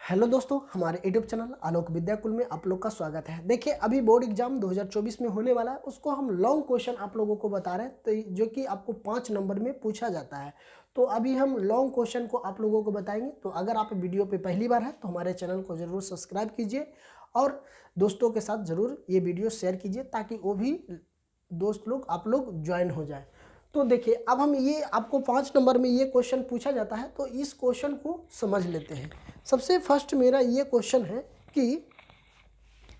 Hello दोस्तों, हमारे YouTube channel आलोक विद्याकुल में आप लोग का स्वागत है। देखिए, अभी बोर्ड एग्जाम 2024 में होने वाला है, उसको हम लॉन्ग क्वेश्चन आप लोगों को बता रहे हैं, तो जो कि आपको 5 नंबर में पूछा जाता है। तो अभी हम लॉन्ग क्वेश्चन को आप लोगों को बताएंगे। तो अगर आप वीडियो पे पहली बार है तो हमारे चैनल को ज़रूर सब्सक्राइब कीजिए और दोस्तों के साथ ज़रूर ये वीडियो शेयर कीजिए ताकि वो भी दोस्त लोग आप लोग ज्वाइन हो जाए। तो देखिए, अब हम ये आपको 5 नंबर में ये क्वेश्चन पूछा जाता है, तो इस क्वेश्चन को समझ लेते हैं। सबसे फर्स्ट मेरा ये क्वेश्चन है कि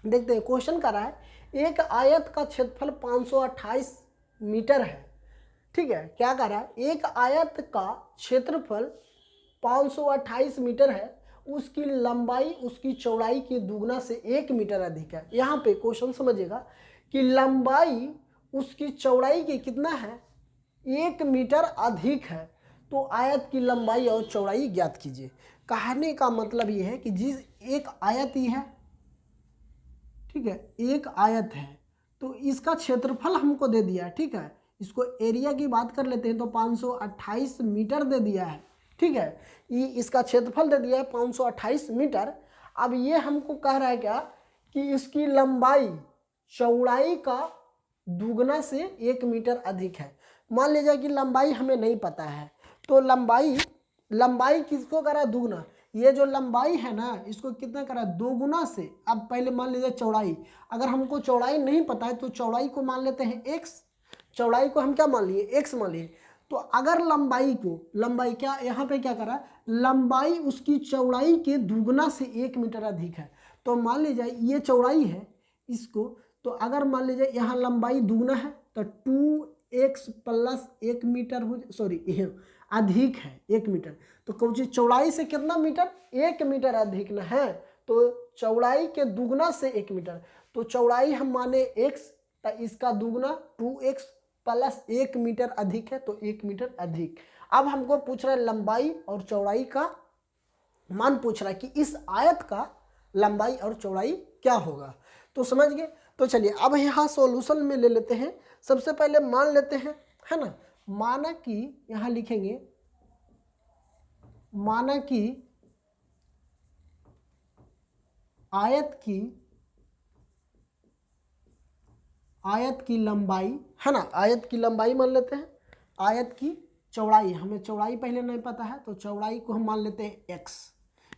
देखते हैं, क्वेश्चन कर रहा है एक आयत का क्षेत्रफल 528 मीटर है। ठीक है, क्या कर रहा है, एक आयत का क्षेत्रफल 528 मीटर है, उसकी लंबाई उसकी चौड़ाई के दुगना से 1 मीटर अधिक है। यहाँ पे क्वेश्चन समझिएगा कि लंबाई उसकी चौड़ाई के कितना है, 1 मीटर अधिक है। तो आयत की लंबाई और चौड़ाई ज्ञात कीजिए। कहने का मतलब ये है कि जिस एक आयत ही है, ठीक है, एक आयत है तो इसका क्षेत्रफल हमको दे दिया है। ठीक है, इसको एरिया की बात कर लेते हैं तो 528 मीटर दे दिया है। ठीक है, ये इसका क्षेत्रफल दे दिया है 528 मीटर। अब ये हमको कह रहा है क्या कि इसकी लंबाई चौड़ाई का दुगना से 1 मीटर अधिक है। मान लीजिए कि लंबाई हमें नहीं पता है, तो लंबाई किसको करा, दुगना। ये जो लंबाई है ना, इसको कितना करा, 2 गुना से। अब पहले मान लीजिए चौड़ाई, अगर हमको चौड़ाई नहीं पता है तो चौड़ाई को मान लेते हैं x। चौड़ाई को हम क्या मान लिए, x मान लिए। तो अगर लंबाई क्या यहाँ पे क्या करा, लंबाई उसकी चौड़ाई के दुगना से 1 मीटर अधिक है। तो मान लीजिए ये चौड़ाई है इसको, तो अगर मान लीजिए यहाँ लंबाई दुगना है तो 2x प्लस 1 मीटर हो, सॉरी अधिक है 1 मीटर। तो कौन सी चौड़ाई से कितना मीटर, 1 मीटर अधिक न है। तो चौड़ाई के दुगना से 1 मीटर, तो चौड़ाई हम माने x, तो इसका दुगना 2x प्लस 1 मीटर अधिक है, तो 1 मीटर अधिक। अब हमको पूछ रहा है लंबाई और चौड़ाई का मान पूछ रहा है कि इस आयत का लंबाई और चौड़ाई क्या होगा। तो समझ गए। तो चलिए अब यहाँ सॉल्यूशन में ले लेते हैं। सबसे पहले मान लेते हैं, है ना, माना कि यहाँ लिखेंगे, माना कि आयत की लंबाई, है ना, आयत की लंबाई मान लेते हैं। आयत की चौड़ाई, हमें चौड़ाई पहले नहीं पता है तो चौड़ाई को हम मान लेते हैं x।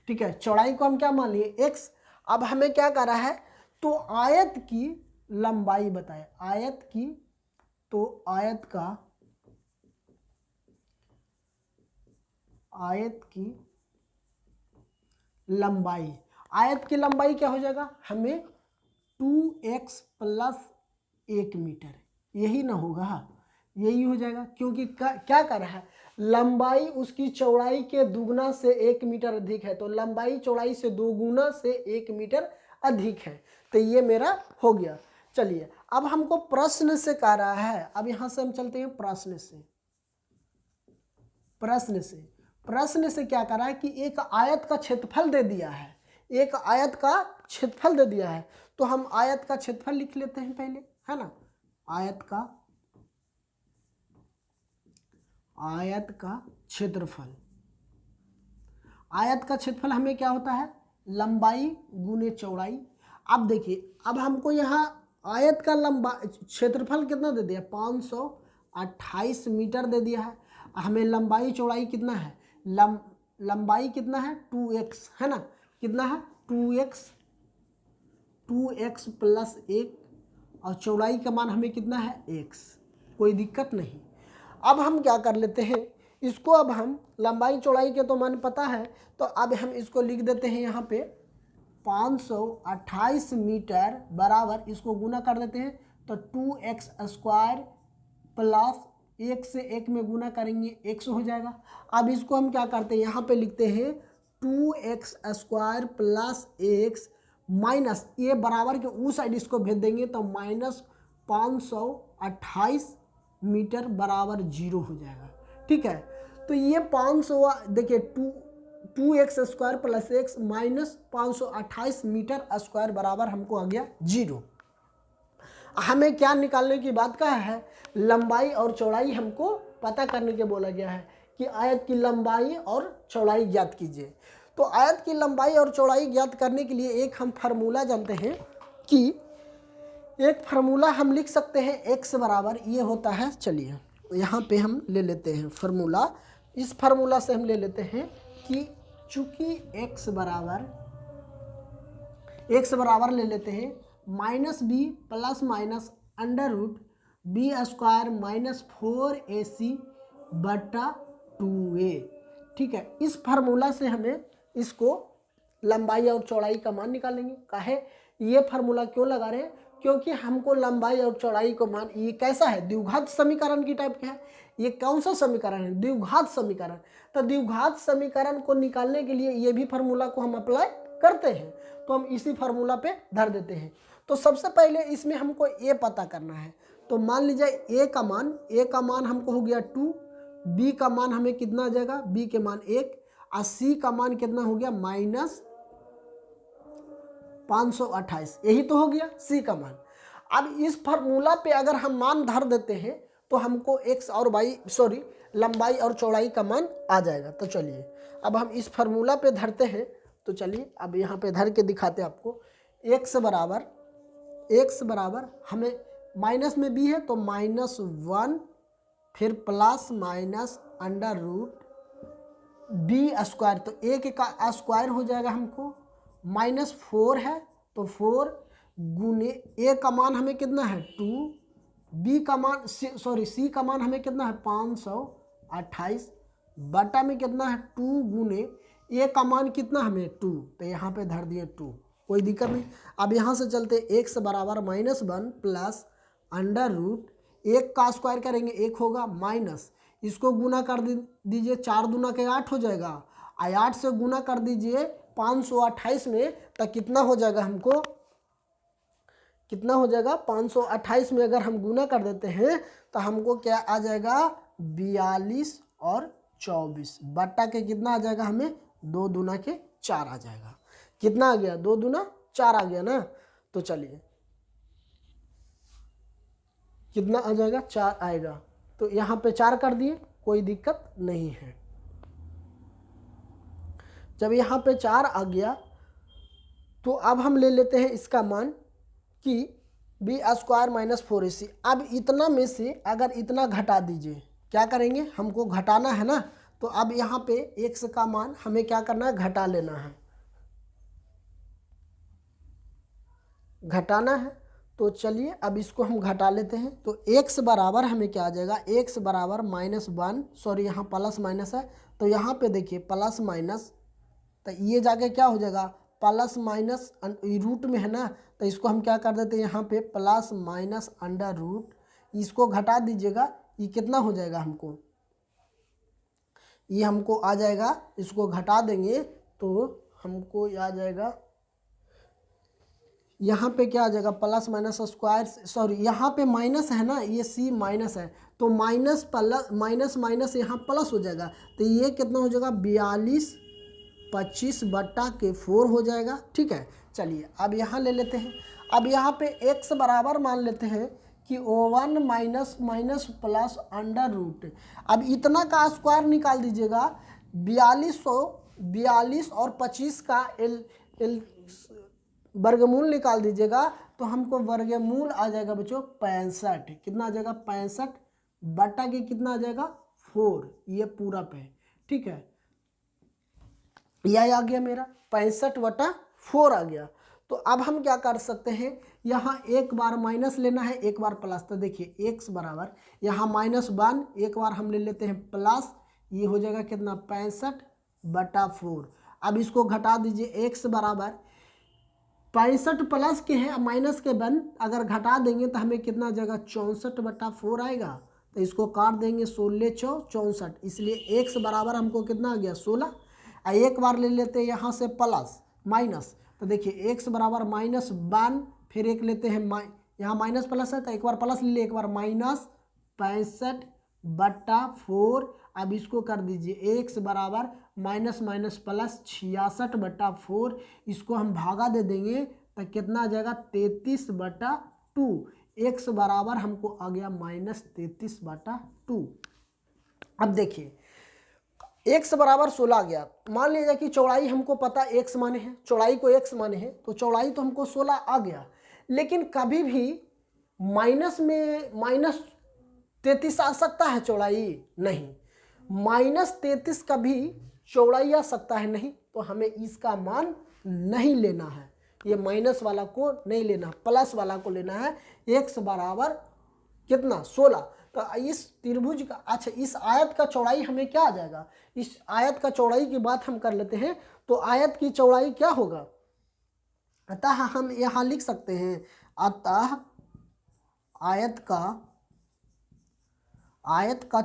ठीक है, चौड़ाई को हम क्या मान लिए, x। अब हमें क्या कर रहा है, तो आयत की लंबाई बताए, आयत की, तो आयत की लंबाई, आयत की लंबाई क्या हो जाएगा, हमें 2x प्लस 1 मीटर, यही ना होगा, यही हो जाएगा। क्योंकि क्या कर रहा है, लंबाई उसकी चौड़ाई के दुगना से 1 मीटर अधिक है, तो लंबाई चौड़ाई से 2 गुना से 1 मीटर अधिक है। तो ये मेरा हो गया। चलिए अब हमको प्रश्न से कह रहा है, अब यहां से हम चलते हैं प्रश्न से क्या कर रहा है कि एक आयत का क्षेत्रफल दे दिया है, एक आयत का क्षेत्रफल दे दिया है। तो हम आयत का क्षेत्रफल लिख लेते हैं पहले, है ना, आयत का क्षेत्रफल, आयत का क्षेत्रफल हमें क्या होता है, लंबाई गुने चौड़ाई। अब देखिए, अब हमको यहाँ आयत का क्षेत्रफल कितना दे दिया, 528 मीटर दे दिया है। हमें लंबाई चौड़ाई कितना है, लंबाई कितना है 2x, है ना, कितना है 2x प्लस 1, और चौड़ाई का मान हमें कितना है x। कोई दिक्कत नहीं। अब हम क्या कर लेते हैं, इसको अब हम लंबाई चौड़ाई के तो मान पता है, तो अब हम इसको लिख देते हैं यहाँ पे 528 मीटर बराबर, इसको गुना कर देते हैं तो 2x स्क्वायर प्लस 1 से 1 में गुना करेंगे x हो जाएगा। अब इसको हम क्या करते हैं, यहाँ पे लिखते हैं 2x square plus x minus, ये बराबर के उस साइड इसको भेज देंगे तो माइनस 528 मीटर बराबर 0 हो जाएगा। ठीक है, तो ये 500, देखिए 2x square plus x minus 528 metre square बराबर हमको आ गया 0। हमें क्या निकालने की बात कहा है, लंबाई और चौड़ाई हमको पता करने के बोला गया है कि आयत की लंबाई और चौड़ाई ज्ञात कीजिए। तो आयत की लंबाई और चौड़ाई ज्ञात करने के लिए एक हम फार्मूला जानते हैं कि एक फार्मूला हम लिख सकते हैं x बराबर ये होता है। चलिए यहाँ पे हम ले लेते हैं फार्मूला। इस फार्मूला से हम ले लेते हैं कि चूंकि x बराबर ले लेते हैं minus B plus minus under root B square minus 4ac बटा 2a। ठीक है, इस फार्मूला से हमें इसको लंबाई और चौड़ाई का मान निकालेंगे। काहे ये फार्मूला क्यों लगा रहे हैं? क्योंकि हमको लंबाई और चौड़ाई को मान, ये कैसा है, द्विघात समीकरण की टाइप का है। ये कौन सा समीकरण है? द्विघात समीकरण। तो द्विघात समीकरण को निकालने के लिए ये भी फार्मूला को हम अप्लाई करते हैं, तो हम इसी फार्मूला पे धर देते हैं। तो सबसे पहले इसमें हमको ए पता करना है। तो मान लीजिए ए का मान हमको हो गया 2, बी का मान हमें कितना आ जाएगा, बी के मान 1, और सी का मान कितना हो गया माइनस 528, यही तो हो गया सी का मान। अब इस फार्मूला पे अगर हम मान धर देते हैं तो हमको एक्स और लंबाई और चौड़ाई का मान आ जाएगा। तो चलिए अब हम इस फार्मूला पे धरते हैं। तो चलिए अब यहाँ पे धर के दिखाते हैं आपको। एक्स बराबर हमें माइनस में बी है तो -1 फिर plus minus under root B square, तो एक का स्क्वायर हो जाएगा हमको, -4 है तो 4 गुने ए का मान हमें कितना है 2, बी का मान सी का मान हमें कितना है 528 बटा में कितना है 2 गुने ए का मान कितना हमें 2, तो यहाँ पे धर दिए 2, कोई दिक्कत नहीं। अब यहाँ से चलते x बराबर -1 प्लस अंडर रूट, एक का स्क्वायर करेंगे 1 होगा, माइनस इसको गुना कर दीजिए, 4 दूना के 8 हो जाएगा, 8 से गुना कर दीजिए 528 में, तो कितना हो जाएगा हमको, कितना हो जाएगा 528 में अगर हम गुना कर देते हैं तो हमको क्या आ जाएगा 42 और 24 बट्टा के कितना आ जाएगा हमें 2 दूना के 4 आ जाएगा। कितना आ गया 2 दूना 4 आ गया ना। तो चलिए कितना आ जाएगा 4 आएगा, तो यहाँ पे 4 कर दिए, कोई दिक्कत नहीं है। जब यहाँ पे 4 आ गया तो अब हम ले लेते हैं इसका मान कि बी स्क्वायर माइनस 4ac। अब इतना में से अगर इतना घटा दीजिए, क्या करेंगे, हमको घटाना है ना, तो अब यहाँ पे x का मान हमें क्या करना है, घटा लेना है, घटाना है। तो चलिए अब इसको हम घटा लेते हैं। तो x बराबर हमें क्या आ जाएगा, x बराबर -1, यहाँ प्लस माइनस है तो यहाँ पे देखिए प्लस माइनस, तो ये जाके क्या हो जाएगा प्लस माइनस रूट में है ना, तो इसको हम क्या कर देते हैं यहाँ पे प्लस माइनस अंडर रूट, इसको घटा दीजिएगा, ये कितना हो जाएगा हमको, ये हमको आ जाएगा, इसको घटा देंगे तो हमको आ जाएगा, यहाँ पे क्या आ जाएगा प्लस माइनस स्क्वायर, यहाँ पे माइनस है ना, ये सी माइनस है तो माइनस प्लस माइनस यहाँ प्लस हो जाएगा, तो ये कितना हो जाएगा 42 25 बट्टा के 4 हो जाएगा। ठीक है, चलिए अब यहाँ ले लेते हैं। अब यहाँ पे x बराबर मान लेते हैं कि 1 माइनस प्लस अंडर रूट, अब इतना का स्क्वायर निकाल दीजिएगा, 42 और 25 का वर्गमूल निकाल दीजिएगा, तो हमको वर्गमूल आ जाएगा बच्चों 65, कितना आ जाएगा 65 बटा के कितना आ जाएगा 4, ये पूरा पे। ठीक है, यह आ गया मेरा 65 बटा 4 आ गया। तो अब हम क्या कर सकते हैं, यहाँ एक बार माइनस लेना है, एक बार प्लस, तो देखिए x बराबर यहाँ -1, एक बार हम ले लेते हैं प्लस, ये हो जाएगा कितना 65 बटा 4। अब इसको घटा दीजिए, x बराबर 65 प्लस के हैं, माइनस के बन अगर घटा देंगे तो हमें कितना आ जाएगा 64 बटा 4 आएगा, तो इसको काट देंगे 16 × 64, इसलिए x बराबर हमको कितना आ गया 16। एक बार ले लेते हैं यहाँ से प्लस माइनस, तो देखिए x बराबर -1, फिर एक लेते हैं यहाँ माइनस प्लस है तो एक बार प्लस ले लिए, एक बार -65 बटा 4। अब इसको कर दीजिए x बराबर माइनस प्लस 66 बटा 4, इसको हम भागा दे देंगे तो कितना आ जाएगा 33 बटा 2। x बराबर हमको आ गया -33 बटा 2। अब देखिए x बराबर 16 आ गया। मान लीजिए कि चौड़ाई हमको पता x माने है, चौड़ाई को x माने है, तो चौड़ाई तो हमको 16 आ गया। लेकिन कभी भी माइनस में -33 आ सकता है चौड़ाई? नहीं, -33 कभी चौड़ाई आ सकता है नहीं। तो हमें इसका मान नहीं लेना है, ये माइनस वाला को नहीं लेना, प्लस वाला को लेना है। x बराबर कितना? 16। तो इस त्रिभुज का, अच्छा इस आयत का चौड़ाई हमें क्या आ जाएगा? इस आयत का चौड़ाई की बात हम कर लेते हैं। तो आयत की चौड़ाई क्या होगा? अतः हम यहाँ लिख सकते हैं, अतः आयत का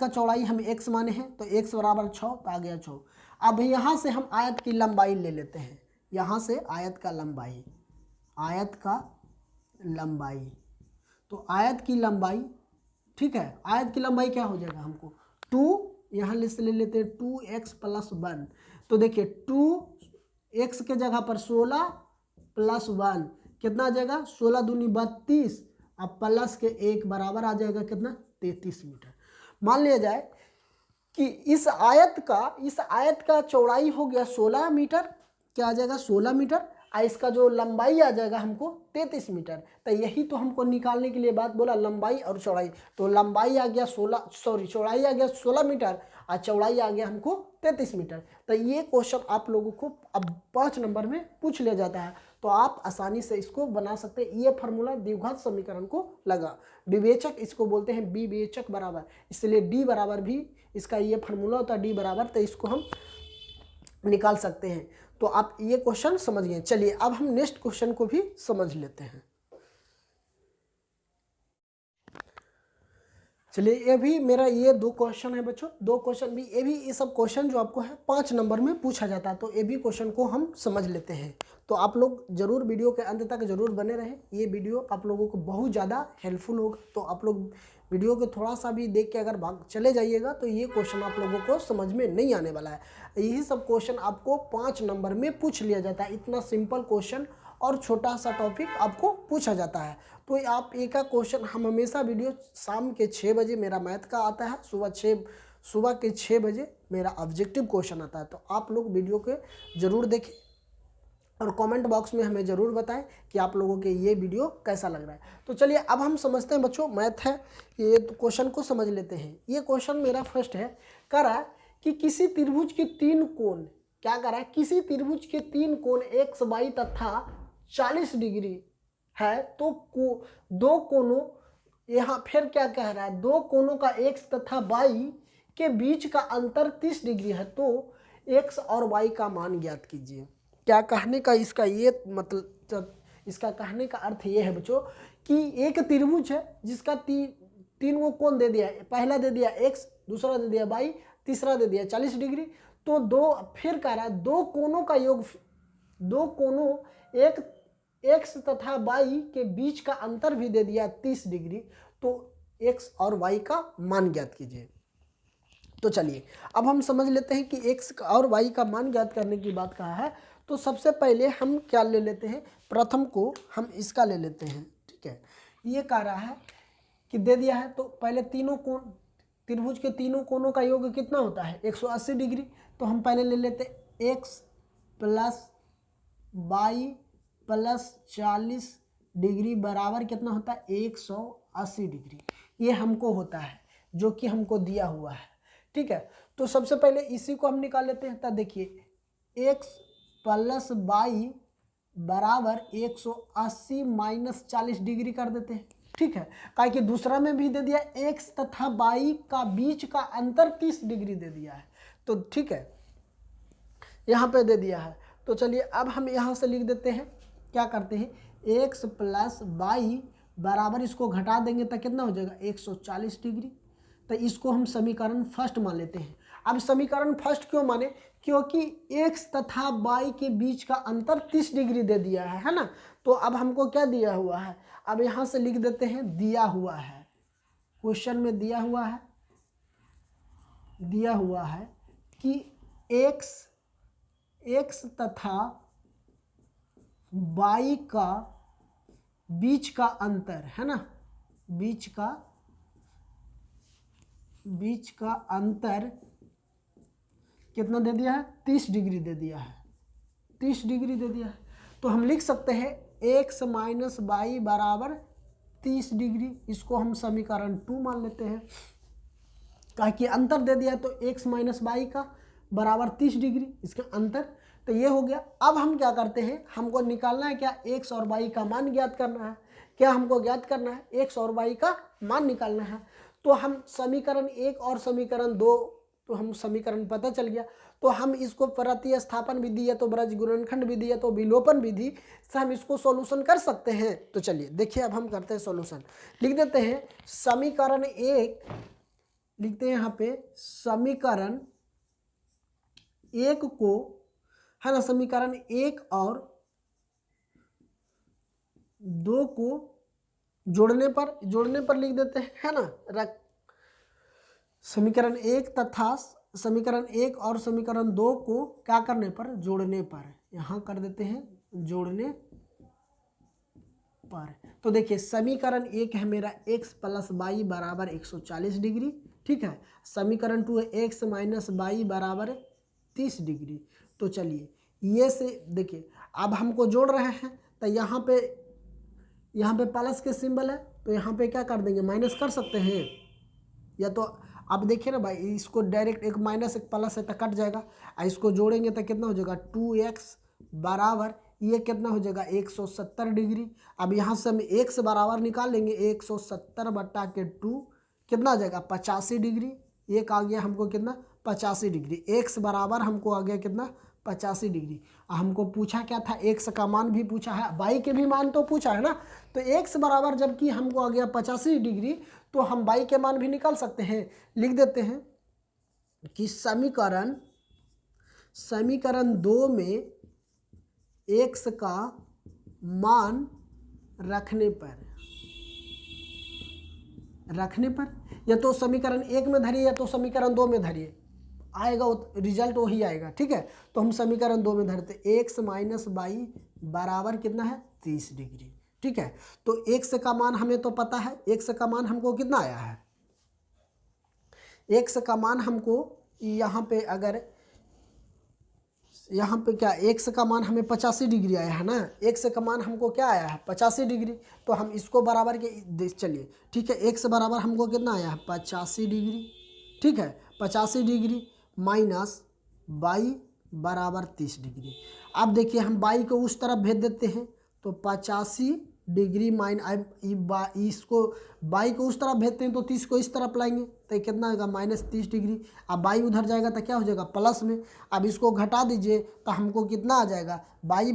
चौड़ाई हम x माने हैं, तो x बराबर 6, तो आ गया 6। अब यहाँ से हम आयत की लंबाई ले लेते हैं, यहाँ से आयत का लंबाई, तो आयत की लंबाई, ठीक है, आयत की लंबाई क्या हो जाएगा हमको? 2, यहाँ से ले लेते हैं 2x + 1। तो देखिए 2x के जगह पर 16 + 1 कितना आ जाएगा? 16 दूनी 32, अब प्लस के 1 बराबर आ जाएगा कितना? 33 मीटर। मान लिया जाए कि इस आयत का चौड़ाई हो गया 16 मीटर, क्या आ जाएगा? 16 मीटर। और इसका जो लंबाई आ जाएगा हमको 33 मीटर। तो यही तो हमको निकालने के लिए बात बोला, लंबाई और चौड़ाई। तो लंबाई आ गया चौड़ाई आ गया 16 मीटर और चौड़ाई आ गया हमको 33 मीटर। तो ये क्वेश्चन आप लोगों को अब 5 नंबर में पूछ लिया जाता है, तो आप आसानी से इसको बना सकते हैं। ये फार्मूला द्विघात समीकरण को लगा, विवेचक इसको बोलते हैं, विवेचक बराबर, इसलिए डी बराबर भी इसका ये फार्मूला होता है, डी बराबर, तो इसको हम निकाल सकते हैं। तो आप ये क्वेश्चन समझ गए। चलिए अब हम नेक्स्ट क्वेश्चन को भी समझ लेते हैं। चलिए ये भी मेरा ये 2 क्वेश्चन है बच्चों, 2 क्वेश्चन भी, ये सब क्वेश्चन जो आपको है 5 नंबर में पूछा जाता है, तो ये भी क्वेश्चन को हम समझ लेते हैं। तो आप लोग जरूर वीडियो के अंत तक जरूर बने रहें, ये वीडियो आप लोगों को बहुत ज़्यादा हेल्पफुल होगा। तो आप लोग वीडियो को थोड़ा सा भी देख के अगर भाग चले जाइएगा तो ये क्वेश्चन आप लोगों को समझ में नहीं आने वाला है। यही सब क्वेश्चन आपको 5 नंबर में पूछ लिया जाता है, इतना सिंपल क्वेश्चन और छोटा सा टॉपिक आपको पूछा जाता है। तो आप एक का क्वेश्चन, हम हमेशा वीडियो शाम के 6 बजे मेरा मैथ का आता है, सुबह के 6 बजे मेरा ऑब्जेक्टिव क्वेश्चन आता है। तो आप लोग वीडियो के ज़रूर देखें और कमेंट बॉक्स में हमें ज़रूर बताएं कि आप लोगों के ये वीडियो कैसा लग रहा है। तो चलिए अब हम समझते हैं बच्चों, मैथ है, ये क्वेश्चन को समझ लेते हैं। ये क्वेश्चन मेरा फर्स्ट है, कह रहा है कि किसी त्रिभुज के 3 कोण, क्या कह रहा है? किसी त्रिभुज के 3 कोण x, y तथा 40 डिग्री है, तो दो कोणों, यहाँ फिर क्या कह रहा है? 2 कोणों का x तथा y के बीच का अंतर 30 डिग्री है, तो x और y का मान ज्ञात कीजिए। क्या कहने का इसका ये मतलब, इसका कहने का अर्थ ये है बच्चों कि एक त्रिभुज है जिसका 3 वो कोण दे दिया है, पहला दे दिया x, दूसरा दे दिया y, तीसरा दे दिया 40 डिग्री। तो फिर कह रहा है 2 कोणों का योग, 2 कोणों एक x तथा y के बीच का अंतर भी दे दिया 30 डिग्री, तो x और y का मान ज्ञात कीजिए। तो चलिए अब हम समझ लेते हैं कि x और y का मान ज्ञात करने की बात कहा है। तो सबसे पहले हम क्या ले लेते हैं, प्रथम को हम इसका ले लेते हैं, ठीक है। ये कह रहा है कि दे दिया है, तो पहले तीनों कोण, त्रिभुज के तीनों कोणों का योग कितना होता है? 180 डिग्री। तो हम पहले ले लेते हैं x + y + 40 डिग्री बराबर कितना होता है? 180 डिग्री। ये हमको होता है, जो कि हमको दिया हुआ है, ठीक है। तो सबसे पहले इसी को हम निकाल लेते हैं। तब देखिए x + y बराबर 180 - 40 डिग्री कर देते हैं, ठीक है। कहा कि दूसरा में भी दे दिया x तथा y का बीच का अंतर 30 डिग्री दे दिया है, तो ठीक है, यहाँ पे दे दिया है। तो चलिए अब हम यहाँ से लिख देते हैं, क्या करते हैं, x + y बराबर, इसको घटा देंगे तो कितना हो जाएगा? 140 डिग्री। तो इसको हम समीकरण फर्स्ट मान लेते हैं। अब समीकरण फर्स्ट क्यों माने? क्योंकि x तथा y के बीच का अंतर 30 डिग्री दे दिया है ना। तो अब हमको क्या दिया हुआ है? अब यहाँ से लिख देते हैं, दिया हुआ है, क्वेश्चन में दिया हुआ है कि x तथा y का बीच का अंतर है ना, बीच का बीच का अंतर कितना दे दिया है, 30 डिग्री दे दिया है, 30 डिग्री दे दिया है। तो हम लिख सकते हैं x माइनस वाई बराबर 30 डिग्री। इसको हम समीकरण 2 मान लेते हैं, ताकि अंतर दे दिया तो x माइनस वाई का बराबर 30 डिग्री इसका अंतर। तो ये हो गया। अब हम क्या करते हैं, हमको निकालना है क्या, x और y का मान ज्ञात करना है। क्या हमको ज्ञात करना है, x और y का मान निकालना है। तो हम समीकरण 1 और समीकरण 2, तो हम समीकरण पता चल गया, तो हम इसको प्रतिस्थापन विधि या तो ब्रज गुणनखंड विधि या तो विलोपन विधि से हम इसको सॉल्यूशन कर सकते हैं। तो चलिए देखिए अब हम करते हैं सॉल्यूशन। लिख देते हैं समीकरण 1, लिखते हैं यहाँ पे समीकरण 1 को, है ना, समीकरण 1 और 2 को जोड़ने पर लिख देते हैं, है ना। समीकरण 1 तथा समीकरण 1 और समीकरण 2 को क्या करने पर, जोड़ने पर, यहाँ कर देते हैं जोड़ने पर। तो देखिए समीकरण 1 है मेरा x प्लस वाई बराबर 140 डिग्री, ठीक है। समीकरण 2 है x माइनस वाई बराबर 30 डिग्री। तो चलिए ये से देखिए अब हमको जोड़ रहे हैं, तो यहाँ पे प्लस के सिंबल है, तो यहाँ पे क्या कर देंगे, माइनस कर सकते हैं। या तो अब देखिए ना भाई, इसको डायरेक्ट एक माइनस एक प्लस है तो कट जाएगा, और इसको जोड़ेंगे तो कितना हो जाएगा 2x बराबर, ये कितना हो जाएगा 170 डिग्री। अब यहाँ से हम x बराबर निकाल लेंगे, 170 बटा के 2 कितना आ जाएगा 85 डिग्री। एक आ गया हमको कितना 85 डिग्री। x बराबर हमको आ गया कितना 85 डिग्री। हमको पूछा क्या था, x का मान भी पूछा है, y के भी मान तो पूछा है ना। तो x बराबर जबकि हमको आ गया 85 डिग्री, तो हम y के मान भी निकाल सकते हैं। लिख देते हैं कि समीकरण 2 में x का मान रखने पर या तो समीकरण 1 में धरिए या तो समीकरण 2 में धरिए, आएगा रिजल्ट वही आएगा, ठीक है। तो हम समीकरण 2 में धरते, x माइनस वाई बराबर कितना है 30 डिग्री, ठीक है। तो x का मान हमें तो पता है, x का मान हमको कितना आया है, x का मान हमको यहाँ पे अगर यहाँ पे क्या x का मान हमें 85 डिग्री आया है ना, x का मान हमको क्या आया है 85 डिग्री। तो हम इसको बराबर के चलिए, ठीक है, x बराबर हमको कितना आया है 85 डिग्री, ठीक है। 85 डिग्री माइनस वाई बराबर 30 डिग्री। अब देखिए हम वाई को उस तरफ भेज देते हैं, तो 85 डिग्री इसको वाई को उस तरफ भेजते हैं तो 30 को इस तरफ लाएंगे तो कितना होगा माइनस 30 डिग्री। अब वाई उधर जाएगा तो क्या हो जाएगा प्लस में। अब इसको घटा दीजिए तो हमको कितना आ जाएगा, वाई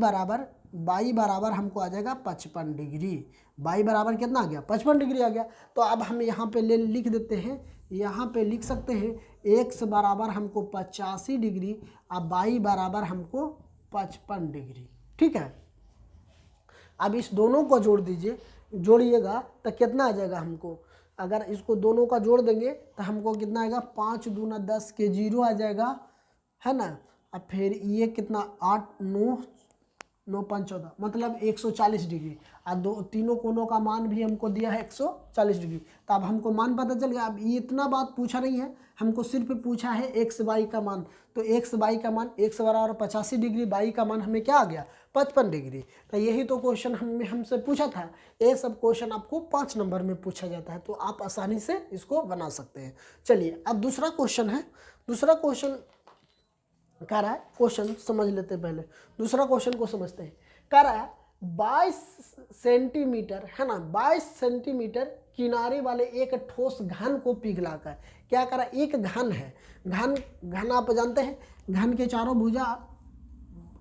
बराबर हमको आ जाएगा 55 डिग्री। वाई बराबर कितना आ गया 55 डिग्री आ गया। तो अब हम यहाँ पे लिख देते हैं, यहाँ पे लिख सकते हैं x बराबर हमको 85 डिग्री, अब वाई बराबर हमको 55 डिग्री, ठीक है। अब इस दोनों को जोड़ दीजिए, जोड़िएगा तो कितना आ जाएगा हमको, अगर इसको दोनों का जोड़ देंगे तो हमको कितना आएगा 5 दूना 10 के 0 आ जाएगा, है ना। अब फिर ये कितना 8 9 9 5 14 मतलब 140 डिग्री। अब तीनों कोनों का मान भी हमको दिया है 140 डिग्री। तो अब हमको मान पता चल गया। अब ये इतना बात पूछा नहीं है, हमको सिर्फ पूछा है एक्स वाई का मान। तो एक्स वाई का मान x बराबर 85 डिग्री, वाई का मान हमें क्या आ गया 55 डिग्री। तो यही तो क्वेश्चन हमसे पूछा था। ये सब क्वेश्चन आपको 5 नंबर में पूछा जाता है, तो आप आसानी से इसको बना सकते हैं। चलिए अब दूसरा क्वेश्चन है। दूसरा क्वेश्चन कह रहा है, क्वेश्चन समझ लेते हैं पहले, दूसरा क्वेश्चन को समझते हैं। कह रहा है 22 सेंटीमीटर, है ना, 22 सेंटीमीटर किनारे वाले एक ठोस घन को पिघलाकर, क्या करा, एक घन है, घन आप जानते हैं, घन के चारों भुजा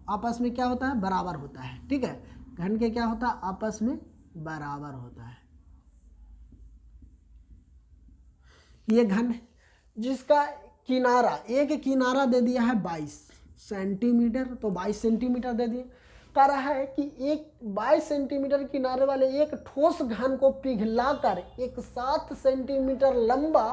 आपस में क्या होता है बराबर होता है, ठीक है। घन के क्या होता है आपस में बराबर होता है। ये घन है जिसका किनारा, एक किनारा दे दिया है 22 सेंटीमीटर, तो 22 सेंटीमीटर दे दिए। कह रहा है कि एक 22 सेंटीमीटर किनारे वाले एक ठोस घन को पिघलाकर एक 7 सेंटीमीटर लंबा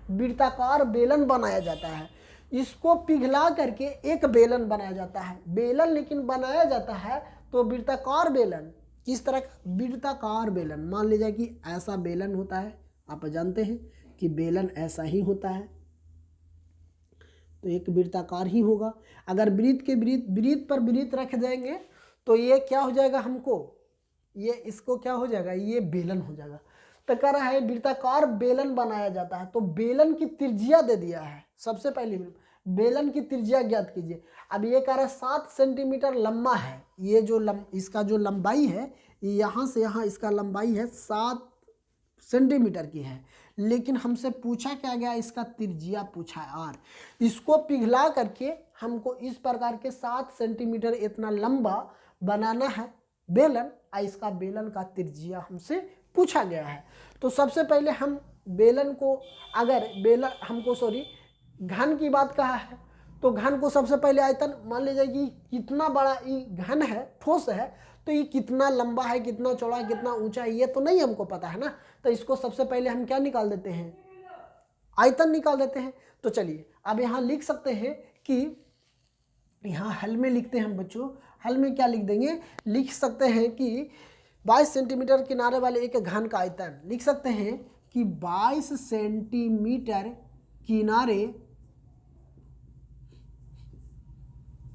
वृत्ताकार बेलन बनाया जाता है। इसको पिघला करके एक बेलन बनाया जाता है। बेलन लेकिन बनाया जाता है तो वृत्ताकार बेलन, किस तरह का वृत्ताकार बेलन, मान लीजिए कि ऐसा बेलन होता है, आप जानते हैं कि बेलन ऐसा ही होता है, तो एक वृत्ताकार ही होगा। अगर वृत्त के वृत्त पर वृत्त रख जाएंगे तो ये क्या हो जाएगा, हमको ये इसको क्या हो जाएगा, ये बेलन हो जाएगा। तो कह रहा है वृत्ताकार बेलन बनाया जाता है, तो बेलन की त्रिज्या दे दिया है। सबसे पहले बेलन की त्रिज्या ज्ञात कीजिए। अब ये कह रहा है 7 सेंटीमीटर लंबा है, ये जो इसका जो लंबाई है, यहाँ से यहाँ इसका लंबाई है 7 सेंटीमीटर की है, लेकिन हमसे पूछा क्या गया, इसका त्रिज्या पूछा है आर। इसको पिघला करके हमको इस प्रकार के 7 सेंटीमीटर इतना लंबा बनाना है बेलन, और इसका बेलन का त्रिज्या हमसे पूछा गया है। तो सबसे पहले हम बेलन को, अगर बेलन हमको घन की बात कहा है, तो घन को सबसे पहले आयतन मान लीजिए कि कितना बड़ा ये घन है, ठोस है, तो ये कितना लंबा है, कितना चौड़ा है, कितना ऊंचा है, ये तो नहीं हमको पता है ना। तो इसको सबसे पहले हम क्या निकाल देते हैं, आयतन निकाल देते हैं। तो चलिए अब यहाँ लिख सकते हैं कि यहाँ हल में लिखते हैं हम बच्चों, हल में क्या लिख देंगे, लिख सकते हैं कि 22 सेंटीमीटर किनारे वाले एक घन का आयतन, लिख सकते हैं कि 22 सेंटीमीटर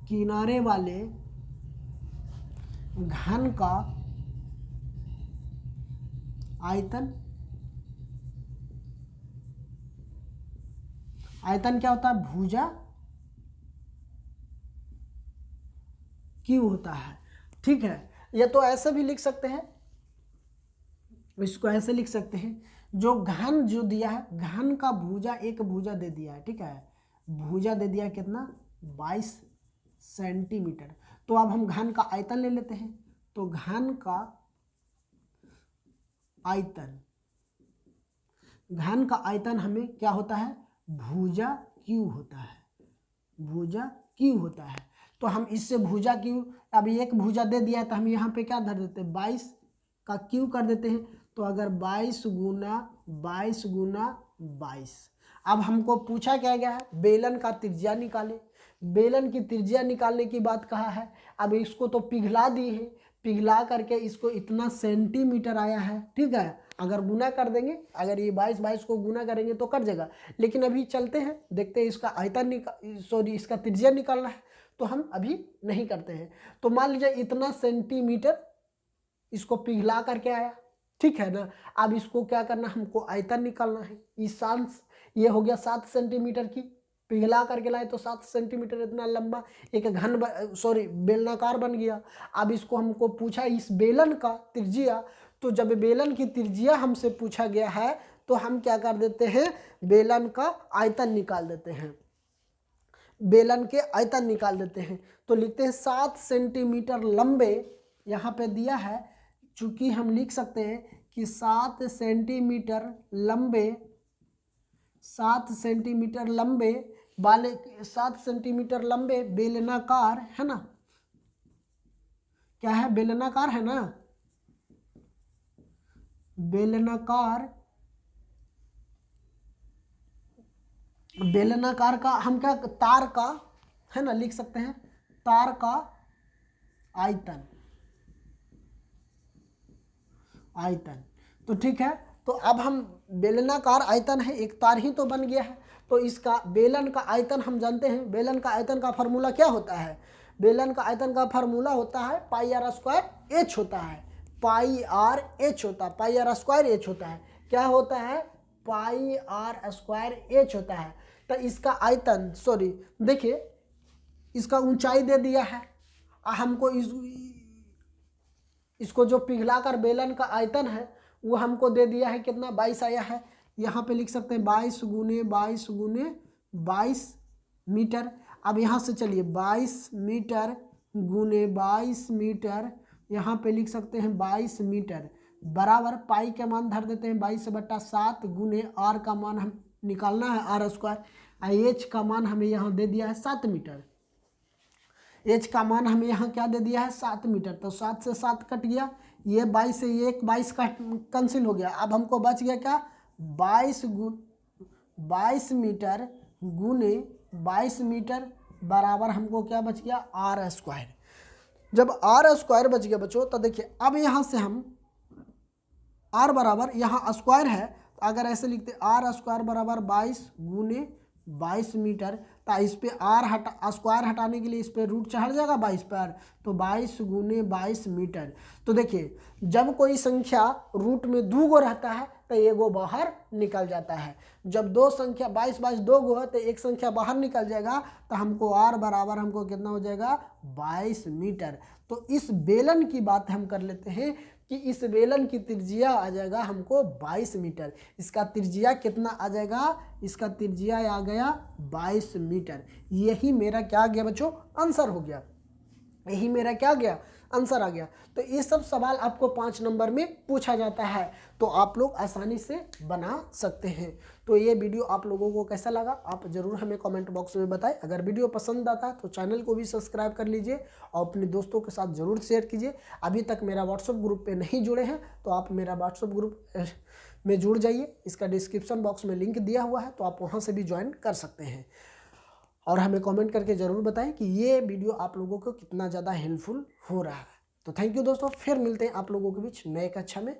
किनारे वाले घन का आयतन क्या होता है, भुजा क्यू होता है। ठीक है, ये तो ऐसे भी लिख सकते हैं, इसको ऐसे लिख सकते हैं, जो घन जो दिया है, घन का भुजा, एक भुजा दे दिया है, ठीक है, भुजा दे दिया है कितना, 22 सेंटीमीटर। तो अब हम घन का आयतन ले लेते हैं, तो घन का आयतन हमें क्या होता है, भुजा क्यू होता है, भुजा क्यू होता है। तो हम इससे भुजा क्यू, अब एक भुजा दे दिया है तो हम यहाँ पे क्या धर देते हैं, 22 का क्यू कर देते हैं। तो अगर 22 गुना 22, अब हमको पूछा क्या गया है, बेलन का त्रिज्या निकाले। बेलन की त्रिज्या निकालने की बात कहा है। अब इसको तो पिघला दी है, पिघला करके इसको इतना सेंटीमीटर आया है, ठीक है। अगर गुना कर देंगे, अगर ये 22 को गुना करेंगे तो कट जाएगा, लेकिन अभी चलते हैं, देखते हैं इसका आयतन इसका त्रिज्या निकालना है, तो हम अभी नहीं करते हैं। तो मान लीजिए इतना सेंटीमीटर इसको पिघला करके आया, ठीक है ना। अब इसको क्या करना, हमको आयतन निकालना है। ये हो गया 7 सेंटीमीटर की, पिघला करके लाए तो 7 सेंटीमीटर इतना लंबा एक बेलनाकार बन गया। अब इसको हमको पूछा इस बेलन का त्रिज्या, तो जब बेलन की त्रिज्या हमसे पूछा गया है तो हम क्या कर देते हैं, बेलन का आयतन निकाल देते हैं, बेलन के आयतन निकाल देते हैं। तो लिखते हैं 7 सेंटीमीटर लंबे, यहाँ पे दिया है, चूंकि हम लिख सकते हैं कि 7 सेंटीमीटर लंबे बेलनाकार है ना, क्या है, बेलनाकार है ना, बेलनाकार का हम क्या, तार का है ना, लिख सकते हैं तार का आयतन। तो ठीक है, तो अब हम बेलनाकार आयतन है, एक तार ही तो बन गया है, तो इसका बेलन का आयतन हम जानते हैं। बेलन का आयतन का फार्मूला क्या होता है, बेलन का आयतन का फार्मूला होता है पाई आर स्क्वायर एच होता है, पाई आर स्क्वायर एच होता है। क्या होता है, पाई आर स्क्वायर एच होता है। तो इसका आयतन देखिए, इसका ऊंचाई दे दिया है, हमको इसको जो पिघलाकर बेलन का आयतन है वो हमको दे दिया है कितना, 22 आया है। यहाँ पे लिख सकते हैं 22 गुने 22 मीटर। अब यहाँ से चलिए 22 मीटर गुने 22 मीटर, यहाँ पे लिख सकते हैं 22 मीटर बराबर पाई का मान धर देते हैं 22/7 गुने आर का मान हम निकालना है, आर स्क्वायर। एच का मान हमें यहाँ दे दिया है 7 मीटर, एच का मान हमें यहाँ क्या दे दिया है 7 मीटर। तो 7 से 7 कट गया, ये 22 से ये 22 का कैंसिल हो गया। अब हमको बच गया क्या, 22 मीटर गुने 22 मीटर बराबर हमको क्या बच गया, आर स्क्वायर। जब आर स्क्वायर बच गया बच्चों, तो देखिए अब यहाँ से हम आर बराबर, यहाँ स्क्वायर है अगर ऐसे लिखते आर स्क्वायर बराबर 22 गुने 22 मीटर, तो इस पे आर स्क्वायर हटाने के लिए इस पे रूट चढ़ जाएगा 22 पर, तो 22 गुने 22 मीटर। तो देखिए जब कोई संख्या रूट में 2 गो रहता है तो एगो बाहर निकल जाता है। जब दो संख्या 22 22 2 गो है तो एक संख्या बाहर निकल जाएगा, तो हमको आर बराबर हमको कितना हो जाएगा 22 मीटर। तो इस बेलन की बात हम कर लेते हैं कि इस बेलन की त्रिज्या आ जाएगा हमको 22 मीटर। इसका त्रिज्या कितना आ जाएगा, इसका त्रिज्या आ गया 22 मीटर। यही मेरा क्या आ गया बच्चों, आंसर हो गया। यही मेरा क्या गया, आंसर आ गया। तो ये सब सवाल आपको 5 नंबर में पूछा जाता है, तो आप लोग आसानी से बना सकते हैं। तो ये वीडियो आप लोगों को कैसा लगा आप ज़रूर हमें कमेंट बॉक्स में बताएं। अगर वीडियो पसंद आता है तो चैनल को भी सब्सक्राइब कर लीजिए और अपने दोस्तों के साथ ज़रूर शेयर कीजिए। अभी तक मेरा व्हाट्सएप ग्रुप पे नहीं जुड़े हैं तो आप मेरा व्हाट्सएप ग्रुप में जुड़ जाइए। इसका डिस्क्रिप्शन बॉक्स में लिंक दिया हुआ है, तो आप वहाँ से भी ज्वाइन कर सकते हैं। और हमें कमेंट करके ज़रूर बताएं कि ये वीडियो आप लोगों को कितना ज़्यादा हेल्पफुल हो रहा है। तो थैंक यू दोस्तों, फिर मिलते हैं आप लोगों के बीच नए कक्षा में।